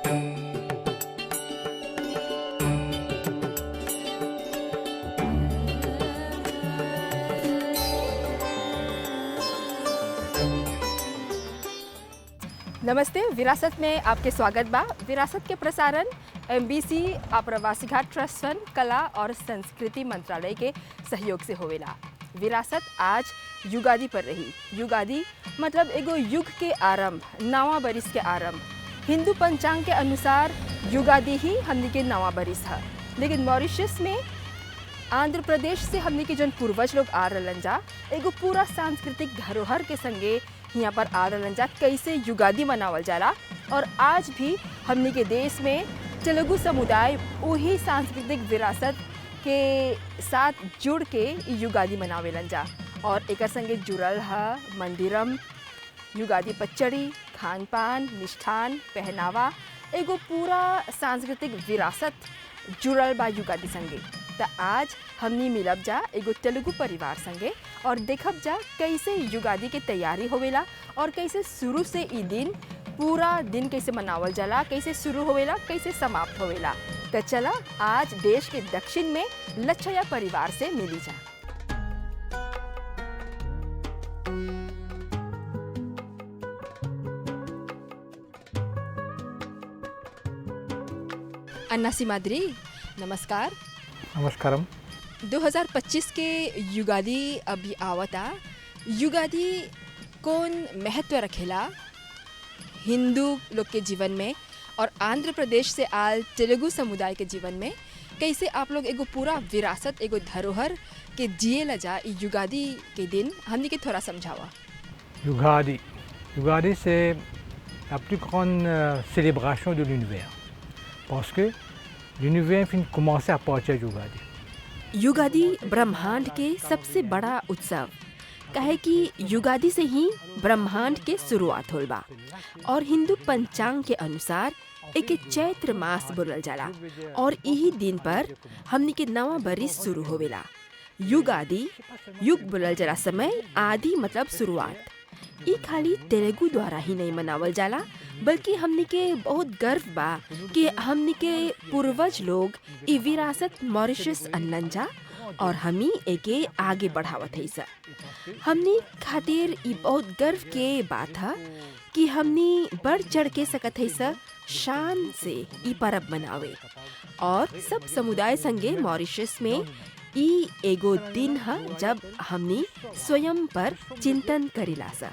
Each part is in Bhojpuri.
नमस्ते, विरासत में आपके स्वागत बा। विरासत के प्रसारण MBC आप्रवासी घाट ट्रस्ट फंड कला और संस्कृति मंत्रालय के सहयोग से होवेला। विरासत आज युगादि पर रही। युगादि मतलब एगो युग के आरंभ, नवा बरिस के आरंभ। हिंदू पंचांग के अनुसार युगादि ही हमनी के नवा बरिस है, लेकिन मॉरिशस में आंध्र प्रदेश से हमनी के जन पूर्वज लोग आ रहलन जा, एगो पूरा सांस्कृतिक धरोहर के संगे यहाँ पर आ रहलन जा कैसे युगादि मनावल जाला। और आज भी हमनी के देश में तेलुगु समुदाय वही सांस्कृतिक विरासत के साथ जुड़ के युगादि मनावेलन जा। और एक संगे जुड़ल है मंदिरम, युगादि पचड़ी, खान पान, मिष्ठान, पहनावा, एगो पूरा सांस्कृतिक विरासत जुड़ल बा युगादि संगे। तो आज हमनी मिलब जा एगो तेलुगु परिवार संगे और देखब जा कैसे युगादि के तैयारी होवेला और कैसे शुरू से ई दिन पूरा दिन कैसे मनावल जाला, कैसे शुरू होवेला, कैसे समाप्त होवेला। तो चला आज देश के दक्षिण में लच्छया परिवार से मिली जा। अन्ना सिमाद्री, नमस्कार। नमस्कारम। 2025 के युगादि अभी आवता। युगादि कौन महत्व रखेला हिंदू लोग के जीवन में और आंध्र प्रदेश से आल तेलुगु समुदाय के जीवन में? कैसे आप लोग एगो पूरा विरासत, एगो धरोहर के जिए ला जा युगादि के दिन हमनी के थोड़ा समझावा। Ugadi c'est la plus grande célébration de l'univers parce que l'univers finit de commencer à partir de Ugadi. Ugadi ब्रह्मांड के सबसे बड़ा उत्सव कहे कि युगादि से ही ब्रह्मांड के शुरुआत होल बा। और हिंदू पंचांग के अनुसार एक चैत्र मास बोलल जाला और यही दिन पर हमनी के नवा बरिस शुरू होवेला। युगादि युग बोलल जाला समय, आदि मतलब शुरुआत। ई खाली तेलुगु द्वारा ही नहीं मनावल जाला, बल्कि हमनी के बहुत गर्व बा कि हमनी के पूर्वज लोग ई विरासत मॉरिशस अनलन जा और हमी एके आगे बढ़ावत है। हमनी खातिर ई बहुत गर्व के बात है कि हमनी बढ़ चढ़ के सकत है शान से ई परब मनावे। और सब समुदाय संगे मॉरिशस में ई एगो दिन है जब हमनी स्वयं पर चिंतन करिला सा।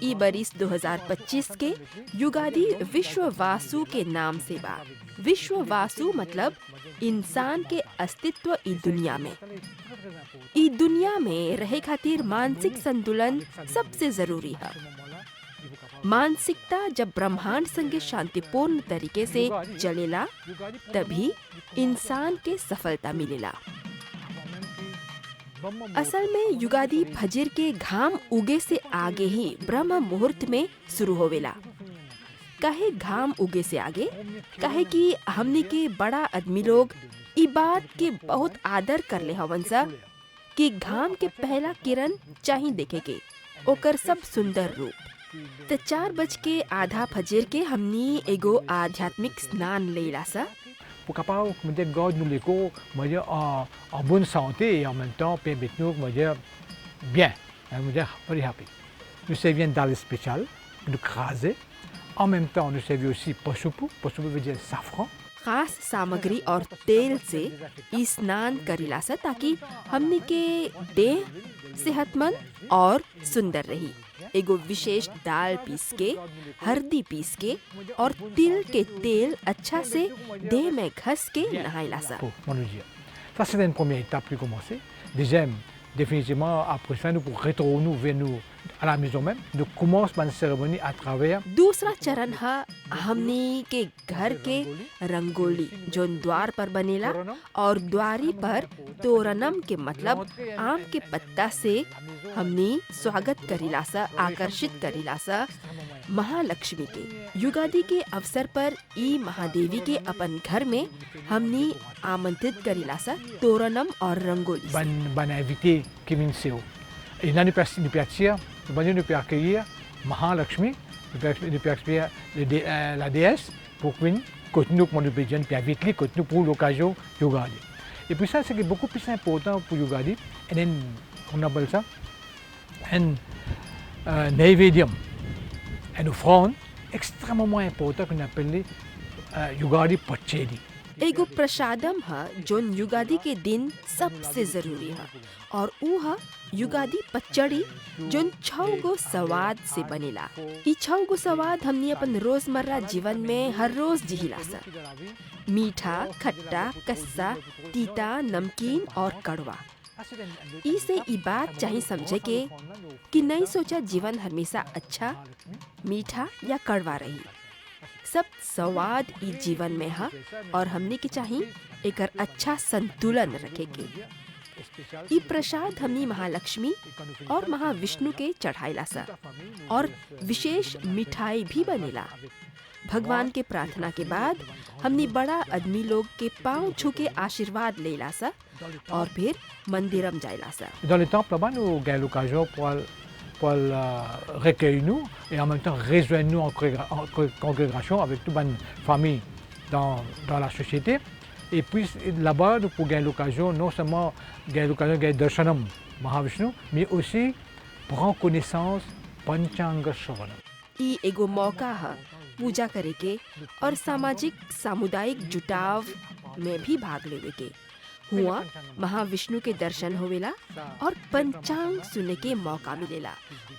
ई बरिस 2025 के युगादि विश्व वासु के नाम से बा। विश्व वासु मतलब इंसान के अस्तित्व ई दुनिया में रहे खातिर मानसिक संतुलन सबसे जरूरी है। मानसिकता जब ब्रह्मांड संगे शांतिपूर्ण तरीके से चलेला तभी इंसान के सफलता मिलेला। असल में युगादि फजर के घाम उगे से आगे ही ब्रह्म मुहूर्त में शुरू होवेला। कहे घाम उगे से आगे कहे कि हमने के बड़ा आदमी लोग ई बात के बहुत आदर कर ले हवन सा कि घाम के पहला किरण चाही देखे के ओकर सब सुंदर रूप। तो 4:08 फजर के हमनी एगो आध्यात्मिक स्नान लेला सा pour capable de God nous l'écho en bonne santé et en même temps permettre nous bien, very happy. Nous servons dans le spécial, nous craser. En même temps, nous servons aussi posupu veut dire safran. खास सामग्री और तेल से स्नान करिला सा ताकि हमनी के देह सेहतमंद और सुंदर रही। एगो विशेष दाल पीस के, हल्दी पीस के और तिल के तेल अच्छा से देह में घस के नहाइला सा। Ça c'est une première étape qui commence. Deuxième, définitivement après ça nous pour retourner vers nous à la maison même, nous commence par une cérémonie à travers। दूसरा चरण है हमनी के घर के रंगोली जो द्वार पर बनेला और द्वारी पर तोरणम के मतलब आम के पत्ता से हमनी स्वागत करिला सा, आकर्षित करिला सा महालक्ष्मी के। युगादि के अवसर पर ई महादेवी के अपन घर में हमनी आमंत्रित करिला सा तोरणम और rangoli. Ban invité qui vient ici. Et là nous peut accueillir Mahalakshmi la déesse pour Queen, continue comme nous pédions, puis Vitli continue pour l'occasion Yugadi. Et puis ça, c'est beaucoup plus important pour Yugadi. Et then, on appelle ça un Naivédium, une offrande extrêmement importante qu'on appelle Yugadi Pachedi. एगो प्रसादम है जोन युगादि के दिन सबसे जरूरी है और ऊ है युगादि पचड़ी जोन 6 गो स्वाद से बनेला। ई 6 गो स्वाद हमनी अपन रोजमर्रा जीवन में हर रोज जिहिला सा। मीठा, खट्टा, कस्सा, तीता, नमकीन और कड़वा। ई से ई बात चाहिए समझे के कि नहीं सोचा जीवन हमेशा अच्छा, मीठा या कड़वा रही। सब स्वाद ई जीवन में है और हमने के चाहिए एक अच्छा संतुलन रखे के। ई प्रसाद हमनी महालक्ष्मी और महाविष्णु के चढ़ाइला सा और विशेष मिठाई भी बनेला। भगवान के प्रार्थना के बाद हमनी बड़ा आदमी लोग के पांव छू के आशीर्वाद लेला सा और फिर मंदिरम जाइला सा। Dans les temples là-bas, nous avons l'occasion pour recueillir nous et en même temps rejoindre nous en congrégation avec toute une famille dans la société. Et puis là-bas, nous pouvons gagner l'occasion, non seulement gagner l'occasion de gagner Darshanam Mahavishnu, mais aussi prendre connaissance Panchanga Shravana. ई एगो मौका है पूजा करे के और सामाजिक सामुदायिक जुटाव में भी भाग लेवे के। हुआ महाविष्णु के दर्शन होवेला और पंचांग सुने के मौका मिलेला।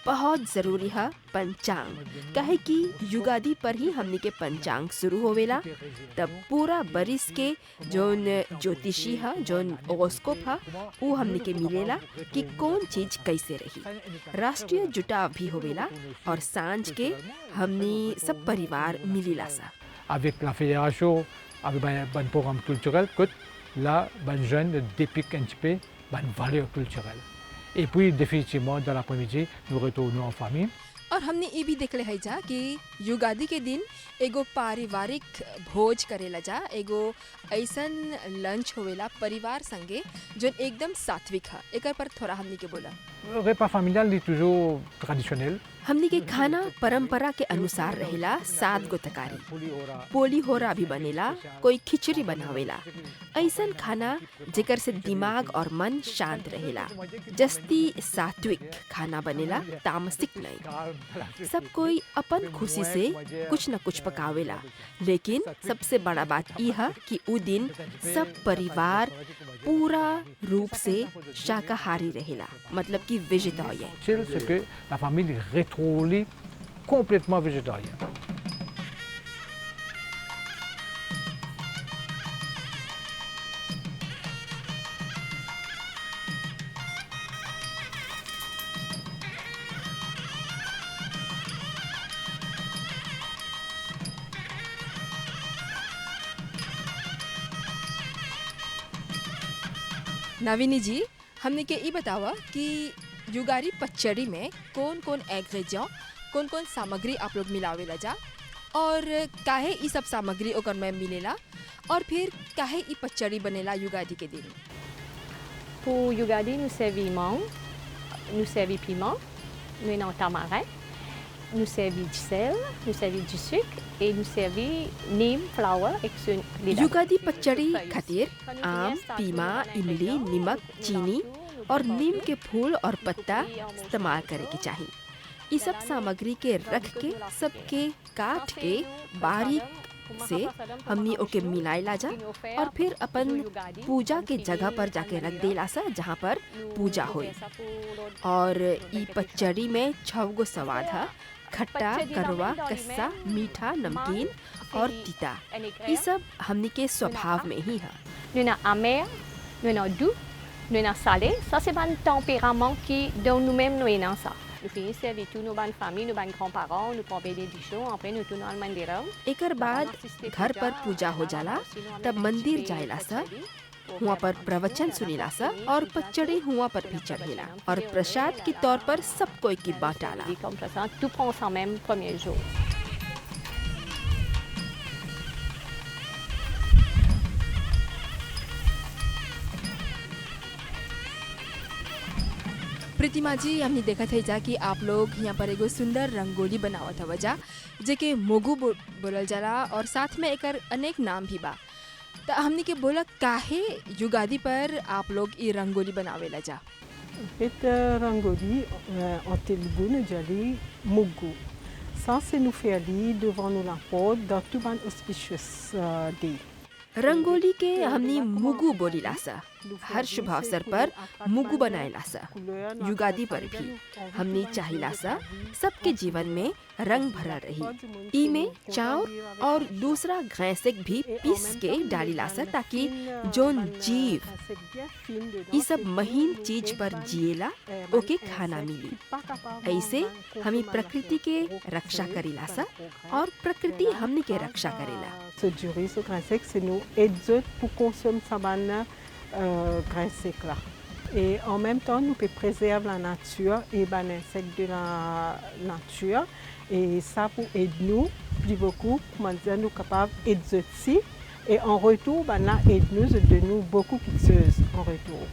बहुत जरूरी है पंचांग, काहे कि युगादि पर ही हमनी के पंचांग शुरू होवेला। तब पूरा बरिस के जोन ज्योतिषी है, जोन ओरोस्कोप है, वो हमनी के मिलेला कि कौन चीज कैसे रही। राष्ट्रीय जुटाव भी होवेला और सांझ के हमनी सब परिवार मिलीला सा। Avec la fédération, avec un programme culturel, là, les jeunes dépiquent un petit peu une valeur culturelle. Et puis, définitivement, dans l'après-midi, nous retournons en famille. और हमने ये भी देखले है जा कि युगादि के दिन एगो पारिवारिक भोज करेला जा, एगो ऐसन लंच होवेला परिवार संगे जो एकदम सात्विक है। एकर पर थोड़ा हमनी के बोला। Le repas familial est toujours traditionnel. हमनी के खाना परंपरा के अनुसार रहेला। 7 गो तकारी, पोली होरा भी बनेला, कोई खिचड़ी बनावेला। ऐसन खाना जेकर से दिमाग और मन शांत रहेला। जस्ती सात्विक खाना बनेला, तामसिक नहीं। सब कोई अपन खुशी से कुछ न कुछ पकावेला, लेकिन सबसे बड़ा बात यह है कि उ दिन सब परिवार पूरा रूप से शाकाहारी रहेला, मतलब कि vegetarian. C'est que la famille est rétrouvée complètement végétarienne. नवीनी जी, हमने के ई बतावा कि युगादि पचड़ी में कौन कौन एग्रेडिएंट, कौन कौन सामग्री आप लोग मिलावेला जा और काहे ई सब सामग्री ओकर में मिलेला और फिर काहे ई पचड़ी बनेला युगादि के दिन। Pour Yugadi, nous servions mangue, nous servions piment, nous avons tamarin, nous servions du sel, nous servions du sucre et nous servions neem flour avec les Ugadi पचड़ी खातिर आम, पीमा, इमली, नमक, चीनी और नीम के फूल और पत्ता इस्तेमाल करे के चाहिए। ये सब सामग्री के रख के सबके काट के बारीक से हमनी ओके मिलाइला जा और फिर अपन पूजा के जगह पर जाके रख देला सा जहाँ पर पूजा होई। और ई पचड़ी में 6 गो स्वाद है, खट्टा, कड़वा, कस्सा, मीठा, नमकीन और तीता। ये सब हमनी के स्वभाव में ही है। Nous avons amer, nous avons doux, nous avons salé. Ça, c'est un tempérament dont nous-mêmes nous avons ça. Nous finissons avec tous nos bonnes familles, nos bonnes grands-parents, nous prenons des dishes, après nous tournons le मंदिरम। एकर बाद घर पर पूजा हो जाला, तब मंदिर जाइला सा, हुआ पर प्रवचन सुनीला सा और पचड़ी हुआ पर भी चढ़ेला और प्रसाद के तौर पर सब कोई की बांटाला। Comme ça, tout prend ça même premier jour. Pritima जी, हमने देखा थे जा कि आप लोग यहाँ पर एगो सुंदर रंगोली बनावत हवा जा जेके मोगू बोलल जाला और साथ में एकर अनेक नाम भी बा। तो हमने के बोला काहे युगादि पर आप लोग ये रंगोली बनावेला जा? Rangoli en Telugu nous dit Mugu. Ça c'est nous faire lire devant nous la porte dans tout ban auspicious day. Rangoli के हमनी मुगु बोलीला सा। हर शुभ अवसर पर मुगु बनाएला सा। युगादि पर भी हमनी चाहिला सा सबके जीवन में रंग भरा रही। ई में चाउर और दूसरा घैंसेक भी पीस के डालीला सा ताकि जोन जीव ई सब महीन चीज पर जिएला ओके खाना मिली। ऐसे हमें प्रकृति के रक्षा करीला सा और प्रकृति हमनी के रक्षा करेला। Ce durée, ce grain sec, c'est nous aider pour consommer sa banane grain sec là. Et en même temps, nous pouvons préserver la nature et les insectes de la nature. Et ça pour aider nous plus beaucoup, comment dire, nous capables d'aider aussi. Et en retour, là, aide-nous de nous beaucoup de choses en retour.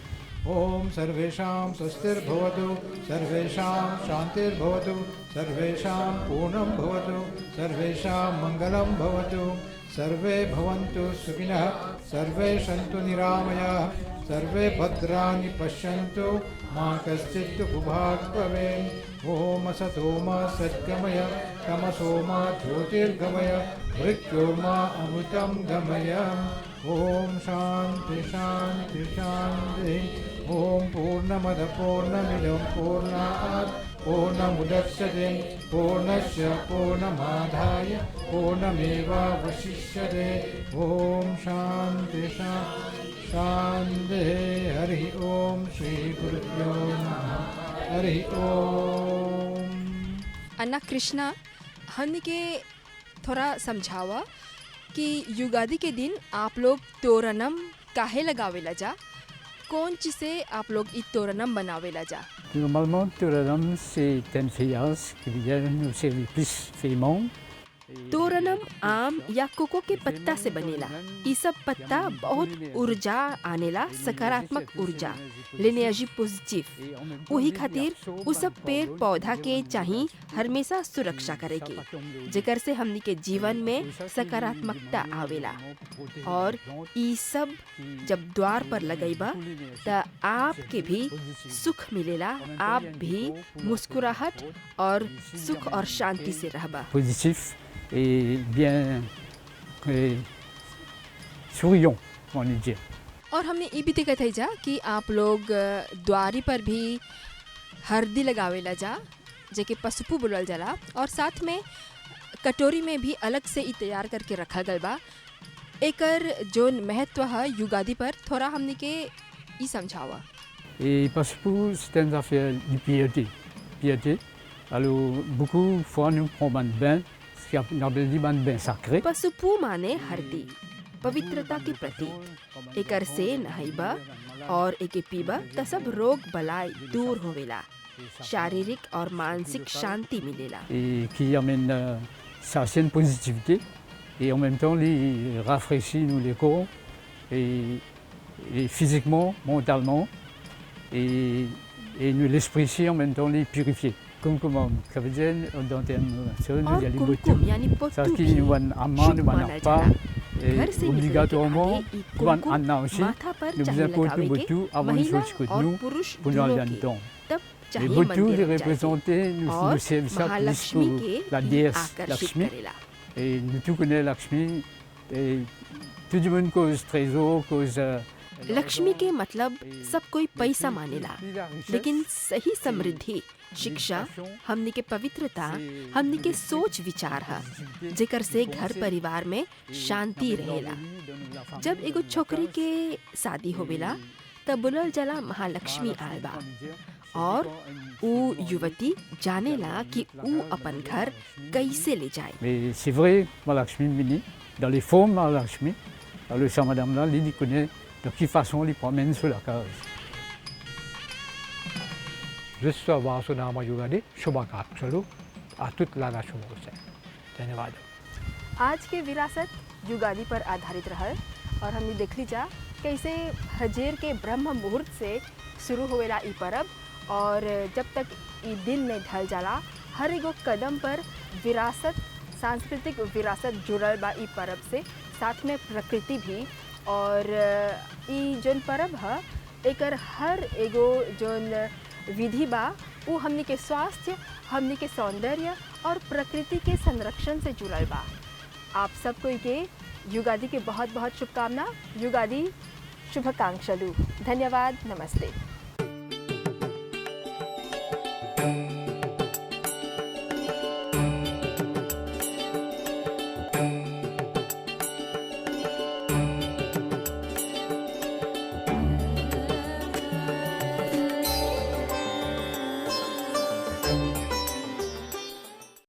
ओम सर्वेषां स्वस्तिर्भवतु सर्वेषां शान्तिर्भवतु सर्वेषां पूर्णं भवतु सर्वेषां मङ्गलं भवतु सर्वे भवन्तु सुखिनः सर्वे सन्तु निरामयाः सर्वे भद्राणि पश्यन्तु मा कश्चित् दुःखभाग् भवेत्। ओम असतो मा सद्गमय तमसो मा ज्योतिर्गमय मृत्योर्मा अमृतं गमय। ओम शांति शांति शांति। ओम पूर्णमद पूर्णमिदं पूर्णात् पूर्णमुदच्यते पूर्णस्य पूर्णमादाय पूर्णमेवावशिष्यते। ओम शांति शांति। हरि ओम श्री गुरुभ्यो नमः। हरि ओम। अन्ना कृष्णा, हमने के थोड़ा समझावा कि युगादि के दिन आप लोग तोरणम काहे लगावेला जा? कौन चीज़ से आप लोग ई तोरणम बनावेला जा? Normalement, Toranam, c'est un feuillage qui vient nous servir plus facilement. तोरणम आम या कोको के पत्ता से बनेला। ई सब पत्ता बहुत ऊर्जा आनेला, सकारात्मक ऊर्जा, l'énergie पॉजिटिव। वही खातिर उ सब पेड़ पौधा के चाहिए हमेशा सुरक्षा करेगी जेकर से हमनी के जीवन में सकारात्मकता आवेला। और ई सब जब द्वार पर लगेबा त आपके भी सुख मिलेला, आप भी मुस्कुराहट और सुख और शांति से रहबा। Positif et bien souriant, on va dire. और हमने ये भी देखा था जा कि आप लोग द्वारी पर भी हल्दी लगावेला जा जेके पसुपू बोलल जाला और साथ में कटोरी में भी अलग से ही तैयार करके रखा गल बा। एकर जोन महत्व है युगादि पर थोड़ा हमने के ई समझावा। Et Passepour, c'est une affaire de piété. Piété. Alors, beaucoup de fois, nous prenons un bain, ce qu'on appelle un bain sacré. पसुपू माने हल्दी, पवित्रता के प्रतीक। एकर से नहाइबा और एके पीबा त सब रोग बलाय दूर होवेला, शारीरिक और मानसिक शांति मिलेला। Et qui amène certaine positivité. Et en même temps, les rafraîchit nous les corps, et physiquement, mentalement, et nous l'esprit aussi en même temps les purifier. Comme ça veut dire dans termes और कुमकुम यानी ça पोतू qui भी nous amène शुभ nous माना n'a जाला। pas घर से निकलने के obligatoirement आगे ई nous en Kumkum a aussi माथा पर nous चाहिए besoin लगावे pour के tout avant de महिला sortir और nous पुरुष pour nous aller दोनों dans le के temps. तब Les चाहिए boutous मंदिर les में जाए représenter nous और nous servent ça plus Mahalakshmi pour के la ई déesse आकर्षित Lakshmi. करेला। Et nous tout connaît Lakshmi. Et tout le monde cause trésor, cause. Lakshmi के मतलब सब कोई पैसा मानेला, लेकिन सही समृद्धि, शिक्षा, हमनी के पवित्रता, हमनी के सोच विचार है जेकर से घर परिवार में शांति रहेला। जब एगो छोकरी के शादी होवेला तब बोलल जाला महालक्ष्मी आयल बा और उ युवती जानेला कि उ अपन घर कैसे ले जाए। Mais c'est vrai, Mahalakshmi Mini, dans les formes Mahalakshmi, alors sa madame là, il connaît de quelle façon il promène sur la case. विश्व वासुनाम युगादि शुभाकांक्षलु आ toute la nation française. धन्यवाद। आज के विरासत युगादि पर आधारित रहल और हमने देख ली जा कैसे हजेर के ब्रह्म मुहूर्त से शुरू होवेला ई परब और जब तक ई दिन में ढल जाला हर एगो कदम पर विरासत, सांस्कृतिक विरासत जुड़ल बा ई पर्व से, साथ में प्रकृति भी। और ई जोन पर्व है एकर हर एगो जोन विधि बा वो हमनी के स्वास्थ्य, हमनी के सौंदर्य और प्रकृति के संरक्षण से जुड़ल बा। आप सबको के युगादि के बहुत बहुत शुभकामना, युगादि शुभकांक्षलु। धन्यवाद, नमस्ते।